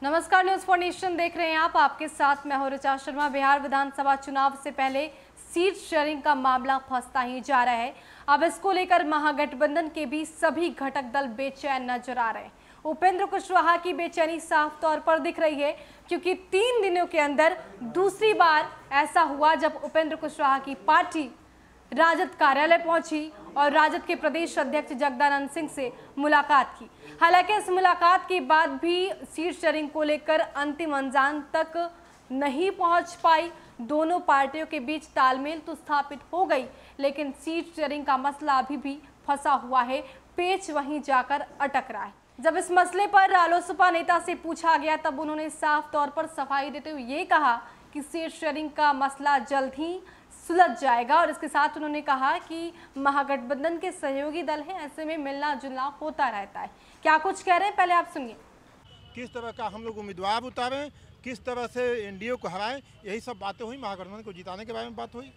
नमस्कार, news for nation देख रहे हैं आप। आपके साथ मैं हूं ऋचा शर्मा। बिहार विधानसभा चुनाव से पहले सीट शेयरिंग का मामला फंसता ही जा रहा है। अब इसको लेकर महागठबंधन के भी सभी घटक दल बेचैन नजर आ रहे हैं। उपेंद्र कुशवाहा की बेचैनी साफ तौर पर दिख रही है, क्योंकि 3 दिनों के अंदर दूसरी बार ऐसा हुआ जब उपेंद्र कुशवाहा की पार्टी राजद कार्यालय पहुंची और राजद के प्रदेश अध्यक्ष जगदानंद सिंह से मुलाकात की। हालांकि इस मुलाकात के बाद भी सीट शेयरिंग को लेकर अंतिम अंजाम तक नहीं पहुंच पाई। दोनों पार्टियों के बीच तालमेल तो स्थापित हो गई, लेकिन सीट शेयरिंग का मसला अभी भी फंसा हुआ है। पेच वहीं जाकर अटक रहा है। जब इस मसले पर रालोसपा नेता से पूछा गया, तब उन्होंने साफ तौर पर सफाई देते हुए ये कहा कि सीट शेयरिंग का मसला जल्द ही सुलझ जाएगा। और इसके साथ उन्होंने कहा कि महागठबंधन के सहयोगी दल हैं, ऐसे में मिलना जुलना होता रहता है। क्या कुछ कह रहे हैं, पहले आप सुनिए। किस तरह का हम लोग उम्मीदवार उतारें, किस तरह से एनडीए को हराएं, यही सब बातें हुई। महागठबंधन को जिताने के बारे में बात हुई।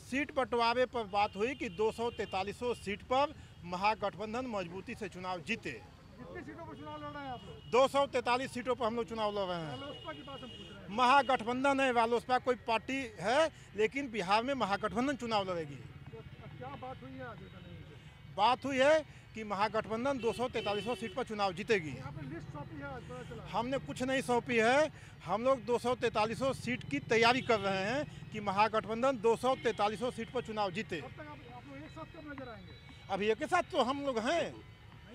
सीट बंटवारे पर बात हुई कि 243 सीट पर महागठबंधन मजबूती से चुनाव जीते। कितनी सीटों पर चुनाव लड़ रहे हैं आप लोग? 243 सीटों पर हम लोग चुनाव लड़ रहे हैं। रालोसपा की बात हम पूछ रहे हैं। महागठबंधन है, रालोसपा कोई पार्टी है, लेकिन बिहार में महागठबंधन चुनाव लड़ेगी। तो क्या बात हुई है आज? बात हुई है कि महागठबंधन 243 सीट पर चुनाव जीतेगी। आपने लिस्ट सौंपी है आज, पता चला? हमने कुछ नहीं सौंपी है। हम लोग 243 सीट की तैयारी कर रहे हैं कि महागठबंधन 243 सीट पर चुनाव जीते। कब तक आप लोग एक साथ कब नजर आएंगे? अभी एक साथ तो हम लोग हैं,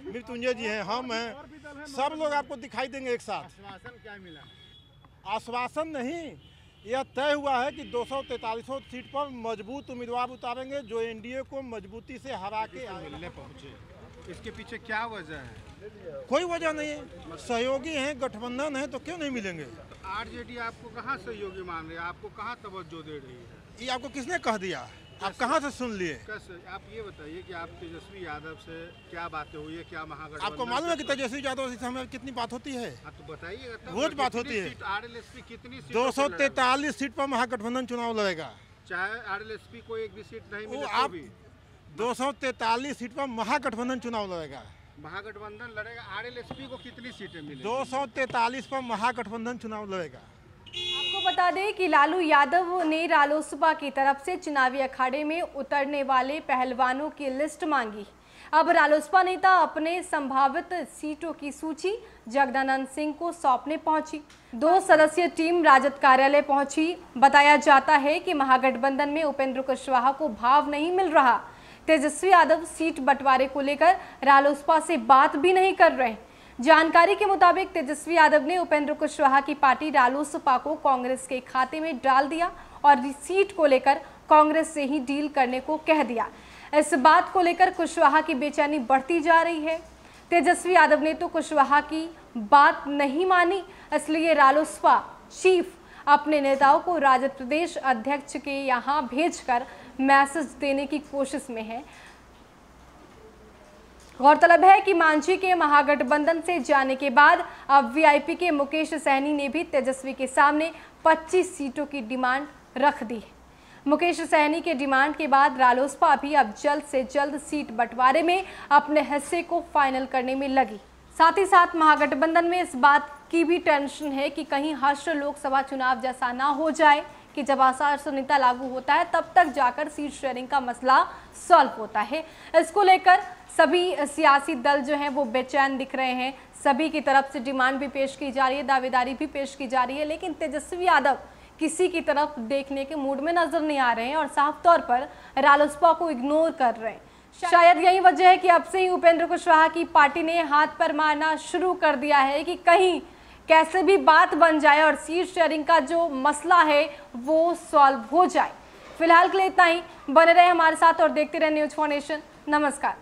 मृत्युंजय जी हैं, हम हैं, और भी दल हैं, सब लोग आपको दिखाई देंगे एक साथ। आश्वासन क्या मिला? आश्वासन नहीं, यह तय हुआ है कि 243 सीट पर मजबूत उम्मीदवार उतारेंगे जो एनडीए को मजबूती से हरा के मिलने पहुंचे। इसके पीछे क्या वजह है? कोई वजह नहीं है। सहयोगी हैं, गठबंधन है, तो क्यों नहीं मिलेंगे? तो आरजेडी आपको कहाँ सहयोगी मान रही है? आपको कहाँ तवज्जो दे रही है? ये आपको किसने कह दिया? आप कहाँ से सुन लिए? कैसे? आप ये बताइए कि आप तेजस्वी यादव से क्या बातें हुई है, क्या महागठबंधन? आपको मालूम है कि तेजस्वी यादव से हमें कितनी बात होती है? हाँ तो बताइए। रोज बात होती है। आरएलएसपी कितनी सीट? 243 सीट पर महागठबंधन चुनाव लड़ेगा। चाहे आरएलएसपी को एक भी सीट नहीं वो मिले आप तो भी 243 सीट पर महागठबंधन चुनाव लड़ेगा। महागठबंधन लड़ेगा। आरएलएसपी को कितनी सीटें मिलेंगी? 243 पर महागठबंधन चुनाव लड़ेगा। आपको बता दें कि लालू यादव ने रालोसपा की तरफ से चुनावी अखाड़े में उतरने वाले पहलवानों की लिस्ट मांगी। अब रालोसपा नेता अपने संभावित सीटों की सूची जगदानंद सिंह को सौंपने पहुंची। 2 सदस्यीय टीम राजद कार्यालय पहुंची। बताया जाता है कि महागठबंधन में उपेंद्र कुशवाहा को भाव नहीं मिल रहा। तेजस्वी यादव सीट बंटवारे को लेकर रालोसपा से बात भी नहीं कर रहे। जानकारी के मुताबिक तेजस्वी यादव ने उपेंद्र कुशवाहा की पार्टी रालोसपा को कांग्रेस के खाते में डाल दिया और सीट को लेकर कांग्रेस से ही डील करने को कह दिया। इस बात को लेकर कुशवाहा की बेचैनी बढ़ती जा रही है। तेजस्वी यादव ने तो कुशवाहा की बात नहीं मानी, इसलिए रालोसपा चीफ अपने नेताओं को राजद प्रदेश अध्यक्ष के यहाँ भेजकर मैसेज देने की कोशिश में है। गौरतलब है कि मांझी के महागठबंधन से जाने के बाद अब वीआईपी के मुकेश सहनी ने भी तेजस्वी के सामने 25 सीटों की डिमांड रख दी है। मुकेश सहनी के डिमांड के बाद रालोसपा भी अब जल्द से जल्द सीट बंटवारे में अपने हिस्से को फाइनल करने में लगी। साथ ही साथ महागठबंधन में इस बात की भी टेंशन है कि कहीं हर्ष लोकसभा चुनाव जैसा ना हो जाए कि जब आचार संहिता लागू होता है तब तक जाकर सीट शेयरिंग का मसला सॉल्व होता है। इसको लेकर सभी सियासी दल जो हैं वो बेचैन दिख रहे हैं। सभी की तरफ से डिमांड भी पेश की जा रही है, दावेदारी भी पेश की जा रही है, लेकिन तेजस्वी यादव किसी की तरफ देखने के मूड में नजर नहीं आ रहे हैं और साफ तौर पर रालोसपा को इग्नोर कर रहे हैं। शायद यही वजह है कि अब से ही उपेंद्र कुशवाहा की पार्टी ने हाथ पर मारना शुरू कर दिया है कि कहीं कैसे भी बात बन जाए और सीट शेयरिंग का जो मसला है वो सॉल्व हो जाए। फिलहाल के लिए इतना ही। बने रहे हमारे साथ और देखते रहे न्यूज फॉर नेशन। नमस्कार।